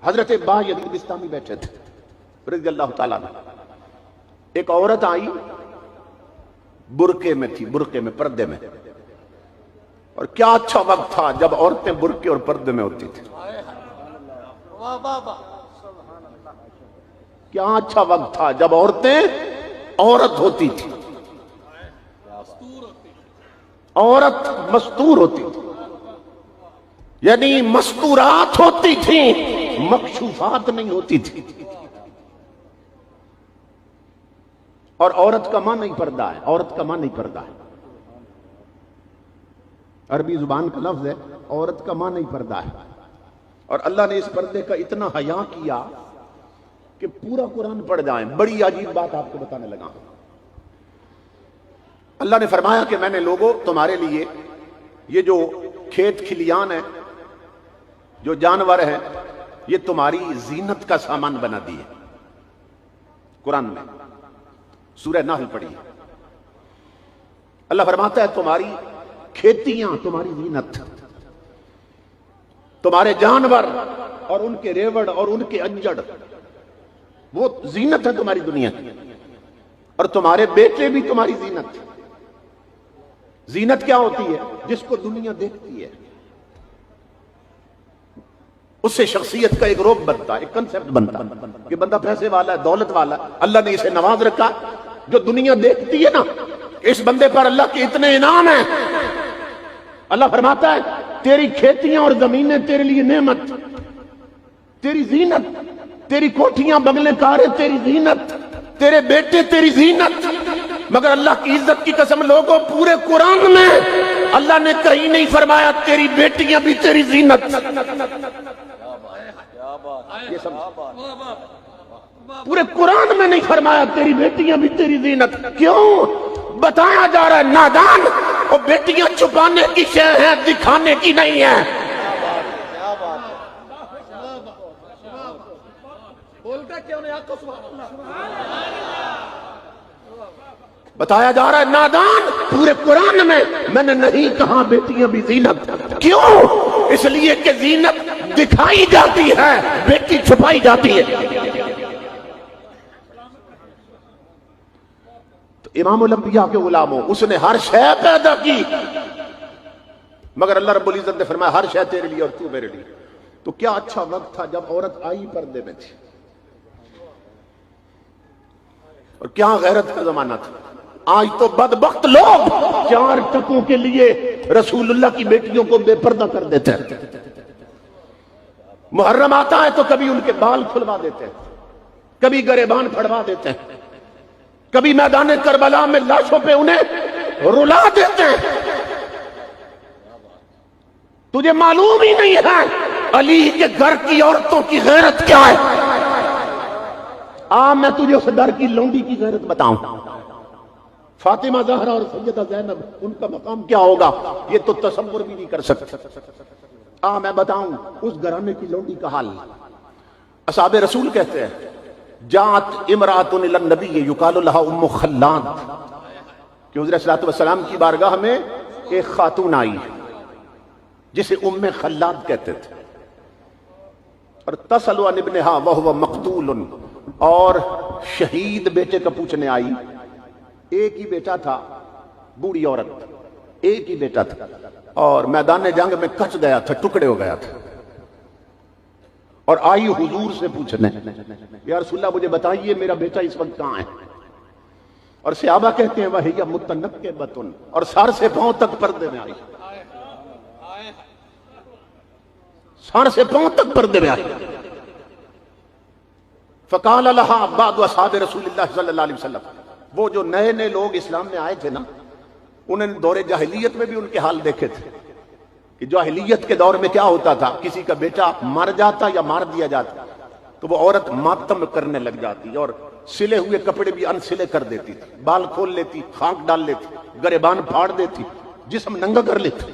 حضرت با یزید بستامی بیٹھے تھے رضی اللہ تعالیٰ عنہ. ایک عورت آئی، برقعے میں تھی، برقعے میں، پردے میں. اور کیا اچھا وقت تھا جب عورتیں برقعے اور پردے میں ہوتی تھی. کیا اچھا وقت تھا جب عورتیں عورت ہوتی تھی، عورت مستور ہوتی تھی، یعنی مستورات ہوتی تھیں، مکشوفات نہیں ہوتی تھی. اور عورت کا معنی نہیں پردہ ہے، عورت کا معنی نہیں پردہ ہے، عربی زبان کا لفظ ہے، عورت کا معنی نہیں پردہ ہے. اور اللہ نے اس پردے کا اتنا حیا کیا کہ پورا قرآن پڑھ جائیں. بڑی عجیب بات آپ کو بتانے لگا. اللہ نے فرمایا کہ میں نے لوگوں تمہارے لیے یہ جو کھیت کھلیان ہے، جو جانور ہیں، یہ تمہاری زینت کا سامان بنا دیے. قرآن میں سورہ نحل پڑھی. اللہ فرماتا ہے تمہاری کھیتیاں تمہاری زینت، تمہارے جانور اور ان کے ریوڑ اور ان کے انجڑ وہ زینت ہے تمہاری دنیا کی، اور تمہارے بیٹے بھی تمہاری زینت. زینت کیا ہوتی ہے؟ جس کو دنیا دیکھتی ہے اس سے شخصیت کا ایک روپ بنتا ہے، ایک کنسپٹ بنتا ہے کہ بندہ پیسے والا ہے، دولت والا ہے. اللہ نے اسے نواز رکھا. جو دنیا دیکھتی ہے نا، اس بندے پر اللہ کے اتنے انعام ہیں. اللہ فرماتا ہے تیری کھیتیاں اور زمینیں تیرے لیے نعمت، تیری زینت، تیری کوٹھیاں بنگلے کاریں تیری زینت، تیرے بیٹے تیری زینت. مگر اللہ کی عزت کی قسم لوگوں، پورے قرآن میں اللہ نے کہیں نہیں فرمایا تیری بیٹیاں بھی تیری زینت. پورے قرآن میں نہیں فرمایا تیری بیٹیاں بھی تیری زینت. کیوں؟ بتایا جا رہا ہے نادان، وہ بیٹیاں چھپانے کی شے ہیں، دکھانے کی نہیں ہے. بتایا جا رہا ہے نادان، پورے قرآن میں نے نہیں کہا بیٹیاں بھی زینت. کیوں؟ اس لیے کہ زینت دکھائی جاتی ہے، بیٹی چھپائی جاتی ہے. تو امام الانبیاء کے غلاموں، اس نے ہر شے پیدا کی، مگر اللہ رب العزت نے فرمایا ہر شے تیرے لیے اور تو میرے لیے. تو کیا اچھا وقت تھا جب عورت آئی پردے میں تھی، اور کیا غیرت کا زمانہ تھا. آج تو بدبخت لوگ 4 ٹکوں کے لیے رسول اللہ کی بیٹیوں کو بے پردہ کر دیتے ہیں. محرم آتا ہے تو کبھی ان کے بال کھلوا دیتے ہیں، کبھی گریبان پھڑوا دیتے ہیں، کبھی میدان کربلا میں لاشوں پہ انہیں رلا دیتے ہیں. تجھے معلوم ہی نہیں ہے علی کے گھر کی عورتوں کی غیرت کیا ہے. میں تجھے اس در کی لونڈی کی غیرت بتاؤں. فاطمہ زہرا اور سیدہ زینب، ان کا مقام کیا ہوگا یہ تو تصور بھی نہیں کر سکتے. میں بتاؤں اس گھرانے کی لونڈی کا حال. اصحاب رسول کہتے ہیں جات امرات الی النبی یقال لها ام خلاد، کہ حضور صلی اللہ علیہ وسلم کی بارگاہ میں ایک خاتون آئی جسے ام خلاد کہتے تھے، اور تسأل عن ابنہا وہو مقتول، اور شہید بیٹے کا پوچھنے آئی. ایک ہی بیٹا تھا، بوڑھی عورت، ایک ہی بیٹا تھا، اور میدان جنگ میں کچ گیا تھا، ٹکڑے ہو گیا تھا. اور آئی حضور سے پوچھنے یا رسول اللہ مجھے بتائیے میرا بیٹا اس وقت کہاں ہے. اور صحابہ کہتے ہیں وَهِيَ مُتَنَقِّبَةٌ، اور سر سے پاؤں تک پردے میں آئی، سر سے پاؤں تک پردے میں آئی. فَقَالَ لَهَا بَعْضُ أَصْحَابِ رسول اللہ صلی اللہ علیہ وسلم، وہ جو نئے نئے لوگ اسلام میں آئے تھے نا، انہوں نے دور جاہلیت میں بھی ان کے حال دیکھے تھے کہ جاہلیت کے دور میں کیا ہوتا تھا، کسی کا بیٹا مر جاتا یا مار دیا جاتا تو وہ عورت ماتم کرنے لگ جاتی اور سلے ہوئے کپڑے بھی انسلے کر دیتی تھی، بال کھول لیتی، خاک ڈال لیتی، گریبان پھاڑ دیتی، جسم ننگا کر لیتی،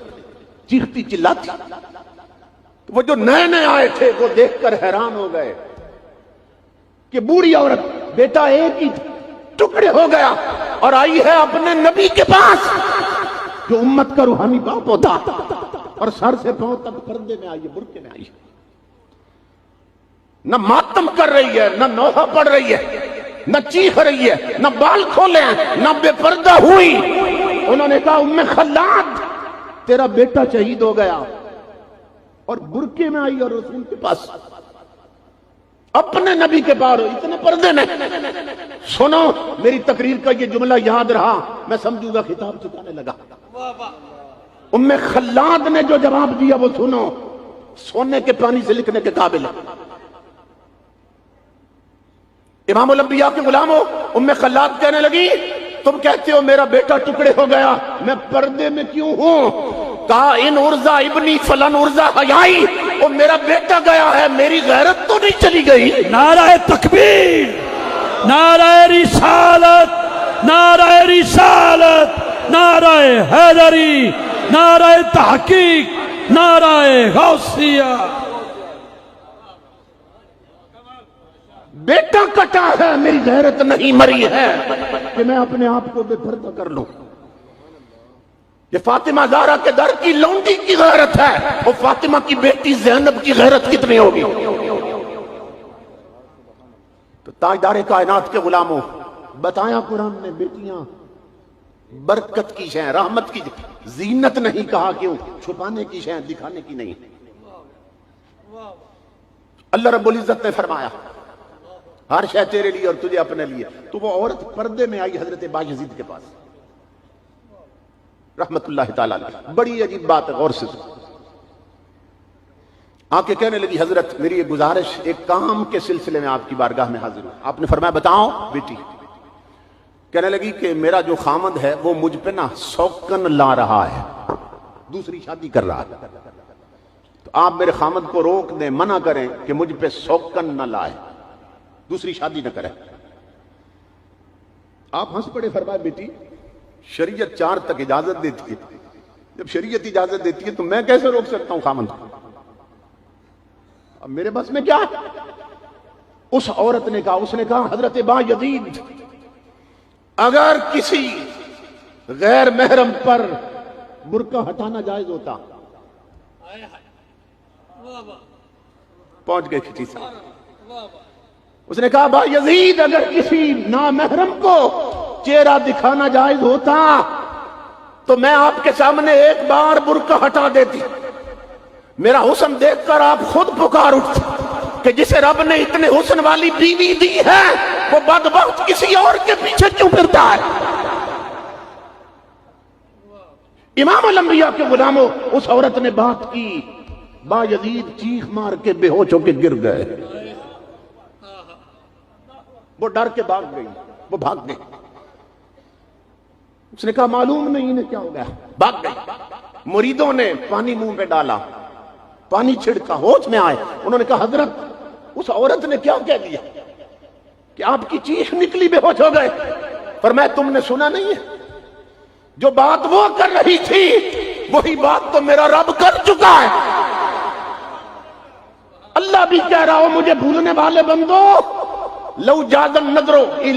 چیختی چلاتی. تو وہ جو نئے نئے آئے تھے وہ دیکھ کر حیران ہو گئے کہ بوڑھی عورت، بیٹا ایک ہی ٹکڑے ہو گیا، اور آئی ہے اپنے نبی کے پاس جو امت کا روحانی باپ ہوتا، اور سر سے پاؤں تک پردے میں آئی ہے، برقعے میں آئی ہے. نہ ماتم کر رہی ہے، نہ نوحہ پڑھ رہی ہے، نہ چیخ رہی ہے، نہ بال کھولے ہیں، نہ بے پردہ ہوئی۔ انہوں نے کہا ام خلاد تیرا بیٹا شہید ہو گیا، اور برقعے میں آئی اور رسول کے پاس، اپنے نبی کے پاس اتنے پردے میں۔ سنو میری تقریر کا یہ جملہ یاد رہا، میں سمجھوں گا خطاب چکانے لگا۔ ام خلاد نے جو جواب دیا وہ سنو، سونے کے پانی سے لکھنے کے قابل ہے۔ امام الانبیاء کے غلاموں، ام خلاد کہنے لگی تم کہتے ہو میرا بیٹا ٹکڑے ہو گیا، میں پردے میں کیوں ہوں؟ کہا ان ارزا ابنی فلن ارزا حیائی، وہ میرا بیٹا گیا ہے، میری غیرت تو نہیں چلی گئی۔ نعرہ تکبیر، نعرہ رسالت، نعرہ رسالت، نعرہ حیدری، نعرہ تحقیق، نعرہ غوثیہ۔ بیٹا کٹا ہے، میری غیرت نہیں مری ہے کہ میں اپنے آپ کو بے پردہ کر لوں۔ یہ فاطمہ زہرا کے در کی لونڈی کی غیرت ہے، اور فاطمہ کی بیٹی زینب کی غیرت کتنی ہوگی؟ تو تاجدار کائنات کے غلاموں، بتایا قرآن نے بیٹیاں برکت کی شے، رحمت کی زینت نہیں کہا، کیوں؟ چھپانے کی شے، دکھانے کی نہیں۔ اللہ رب العزت نے فرمایا ہر شے تیرے لیے اور تجھے اپنے لیے۔ تو وہ عورت پردے میں آئی حضرت بایزید کے پاس رحمت اللہ تعالیٰ علیہ، بڑی عجیب بات ہے، غور سے آ کے کہنے لگی حضرت میری ایک گزارش، ایک کام کے سلسلے میں آپ کی بارگاہ میں حاضر ہوں۔ آپ نے فرمایا بتاؤ بیٹی۔ کہنے لگی کہ میرا جو خامند ہے وہ مجھ پہ نا سوکن لا رہا ہے، دوسری شادی کر رہا ہے، تو آپ میرے خامند کو روک دیں، منع کریں کہ مجھ پہ سوکن نہ لائے، دوسری شادی نہ کرے۔ آپ ہنس پڑے، فرمایا بیٹی شریعت 4 تک اجازت دیتی ہے، جب شریعت اجازت دیتی ہے تو میں کیسے روک سکتا ہوں خامند کو؟ اب میرے بس میں کیا؟ اس عورت نے کہا، اس نے کہا حضرت بایزید اگر کسی غیر محرم پر برقع ہٹانا جائز ہوتا، پہنچ گئے کھٹی صاحب، اس نے کہا بایزید اگر کسی نامحرم کو چہرہ دکھانا جائز ہوتا تو میں آپ کے سامنے ایک بار برقع ہٹا دیتی، میرا حسن دیکھ کر آپ خود پکار اٹھتے کہ جسے رب نے اتنے حسن والی بیوی دی ہے وہ بدبخت کسی اور کے پیچھے کیوں پھرتا ہے؟ امام الانبیاء کے غلاموں، اس عورت نے بات کی، بایزید چیخ مار کے بے ہوش ہو کے گر گئے، وہ ڈر کے بھاگ گئی، وہ بھاگ گئی۔ اس نے کہا معلوم نہیں انہیں کیا ہو گیا، بھاگ گئی۔ مریدوں نے پانی منہ پہ ڈالا، پانی چھڑکا، ہوش میں آئے، انہوں نے کہا حضرت اس عورت نے کیا کہہ دیا کہ آپ کی چیخ نکلی، بے ہوش ہو گئے؟ فرمایا تم نے سنا نہیں ہے، جو بات وہ کر رہی تھی وہی بات تو میرا رب کر چکا ہے۔ اللہ بھی کہہ رہا ہو مجھے بھولنے والے بندو، لو جاز النظر الی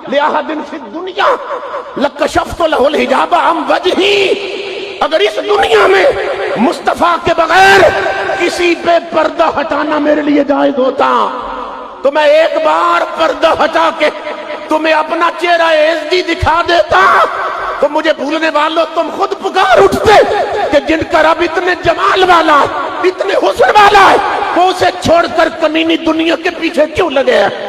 لأحد فی الدنیا لکشفت له الحجاب عن وجہی، اگر اس دنیا میں مصطفیٰ کے بغیر کسی پہ پردہ ہٹانا میرے لیے جائز ہوتا تو میں ایک بار پردہ ہٹا کے تمہیں اپنا چہرہ عزتی دکھا دیتا، تو مجھے بھولنے والوں تم خود پکار اٹھتے کہ جن کا رب اتنے جمال والا، اتنے حسن والا ہے، وہ اسے چھوڑ کر کمینی دنیا کے پیچھے کیوں لگے ہیں؟